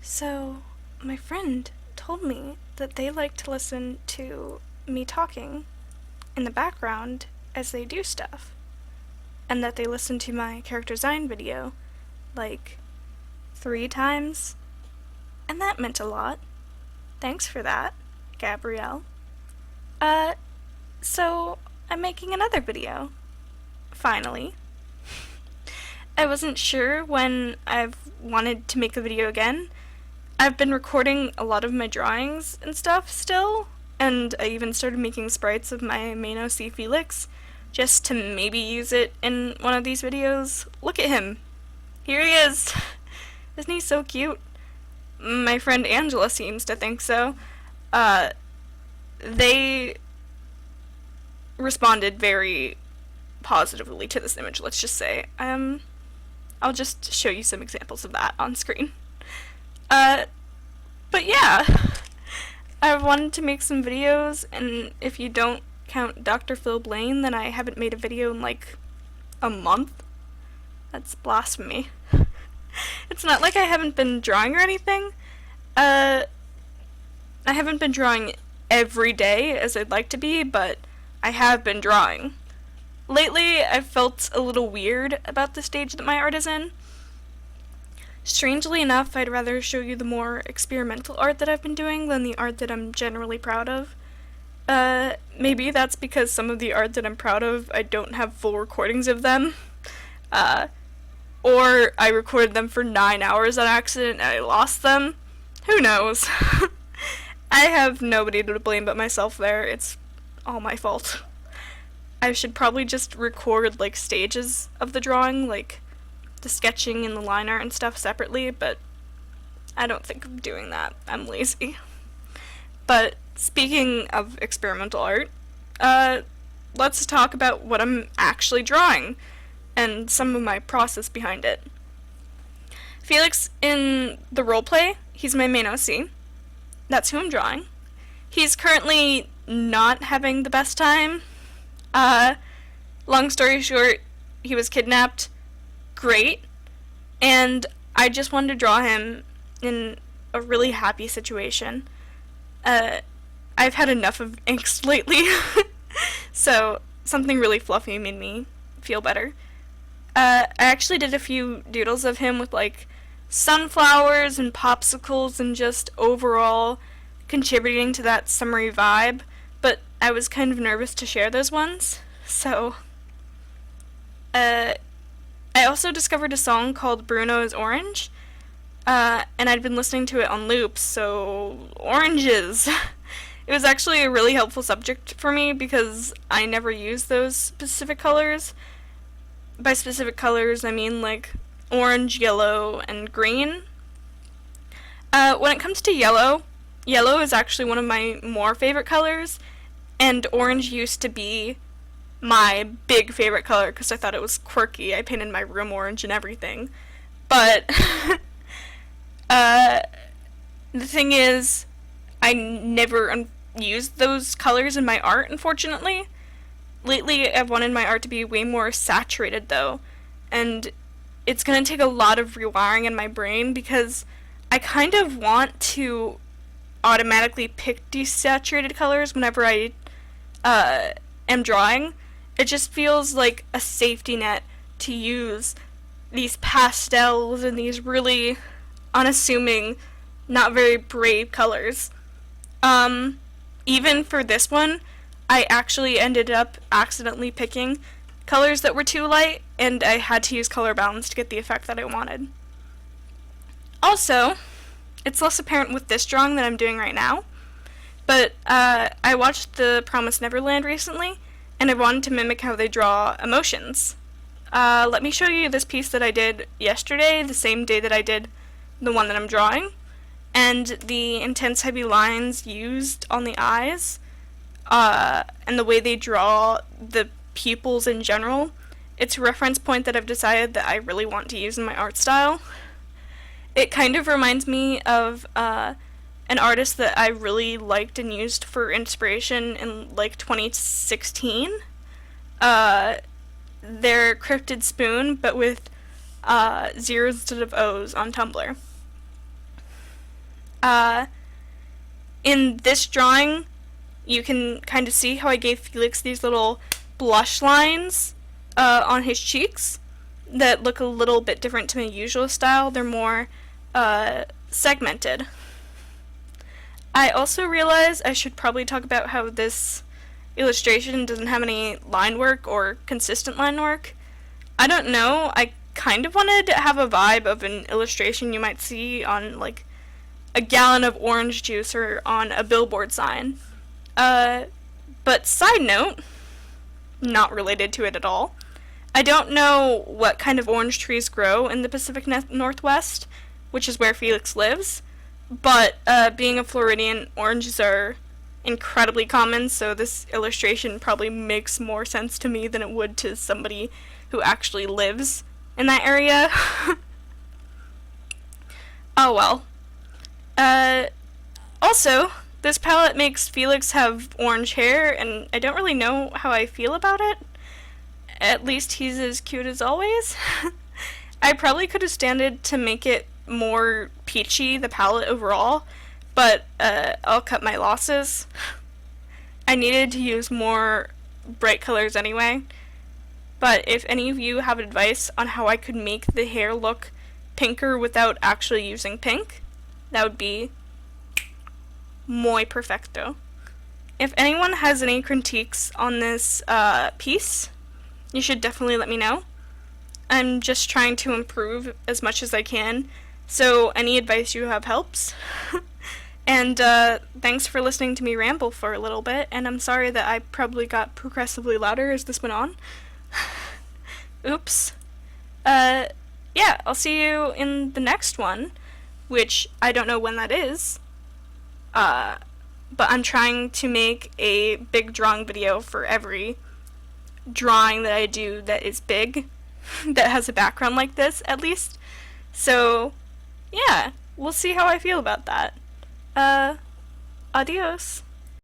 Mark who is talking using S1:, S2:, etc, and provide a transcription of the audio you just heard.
S1: So, my friend told me that they like to listen to me talking in the background as they do stuff, and that they listen to my character design video like 3 times, and that meant a lot. Thanks for that, Gabrielle. Uh, so I'm making another video. Finally. I wasn't sure when I've wanted to make a video again. I've been recording a lot of my drawings and stuff still, and I even started making sprites of my main OC Felix, just to maybe use it in one of these videos. Look at him. Here he is. Isn't he so cute? My friend Angela seems to think so. They responded very positively to this image, let's just say. I'll just show you some examples of that on screen. But yeah, I wanted to make some videos, and if you don't count Dr. Phil Blaine, then I haven't made a video in like a month. That's blasphemy. It's not like I haven't been drawing or anything. I haven't been drawing every day as I'd like to be, but I have been drawing. Lately, I've felt a little weird about the stage that my art is in. Strangely enough, I'd rather show you the more experimental art that I've been doing than the art that I'm generally proud of. Maybe that's because some of the art that I'm proud of, I don't have full recordings of them. Or I recorded them for 9 hours on accident and I lost them. Who knows? I have nobody to blame but myself there. It's all my fault. I should probably just record like stages of the drawing, like the sketching and the line art and stuff separately, but I don't think of doing that. I'm lazy. But speaking of experimental art, let's talk about what I'm actually drawing and some of my process behind it. Felix in the roleplay, he's my main OC. That's who I'm drawing. He's currently not having the best time. Long story short, he was kidnapped. Great. And I just wanted to draw him in a really happy situation. I've had enough of angst lately, so something really fluffy made me feel better. I actually did a few doodles of him with like sunflowers and popsicles and just overall contributing to that summery vibe, but I was kind of nervous to share those ones, so I also discovered a song called Bruno's Orange, and I'd been listening to it on loop, so oranges. It was actually a really helpful subject for me because I never use those specific colors. By specific colors, I mean like orange, yellow, and green. When it comes to yellow, yellow is actually one of my more favorite colors, and orange used to be my big favorite color because I thought it was quirky. I painted my room orange and everything. But the thing is, I never used those colors in my art, unfortunately. Lately, I've wanted my art to be way more saturated, though, and it's going to take a lot of rewiring in my brain because I kind of want to automatically pick desaturated colors whenever I am drawing. It just feels like a safety net to use these pastels and these really unassuming, not very brave colors. Even for this one, I actually ended up accidentally picking colors that were too light, and I had to use color balance to get the effect that I wanted. Also, it's less apparent with this drawing that I'm doing right now, but I watched The Promised Neverland recently, and I wanted to mimic how they draw emotions. Let me show you this piece that I did yesterday, the same day that I did the one that I'm drawing, and the intense heavy lines used on the eyes, and the way they draw the pupils in general. It's a reference point that I've decided that I really want to use in my art style. It kind of reminds me of an artist that I really liked and used for inspiration in like 2016. Their Cryptid Spoon, but with zeros instead of O's on Tumblr. Uh, in this drawing, you can kind of see how I gave Felix these little blush lines on his cheeks that look a little bit different to my usual style. They're more segmented. I also realize I should probably talk about how this illustration doesn't have any line work or consistent line work. I don't know, I kind of wanted to have a vibe of an illustration you might see on like a gallon of orange juice or on a billboard sign. But side note, not related to it at all, I don't know what kind of orange trees grow in the Pacific Northwest, which is where Felix lives, but being a Floridian, oranges are incredibly common, so this illustration probably makes more sense to me than it would to somebody who actually lives in that area. Oh well. Also, this palette makes Felix have orange hair, and I don't really know how I feel about it. At least he's as cute as always. I probably could have standed to make it more peachy, the palette overall, but I'll cut my losses. I needed to use more bright colors anyway, but if any of you have advice on how I could make the hair look pinker without actually using pink, that would be muy perfecto. If anyone has any critiques on this piece, you should definitely let me know. I'm just trying to improve as much as I can, so any advice you have helps. And thanks for listening to me ramble for a little bit, and I'm sorry that I probably got progressively louder as this went on. Oops. Yeah, I'll see you in the next one, which I don't know when that is. But I'm trying to make a big drawing video for every drawing that I do that is big, that has a background like this, at least. So, yeah, we'll see how I feel about that. Adios.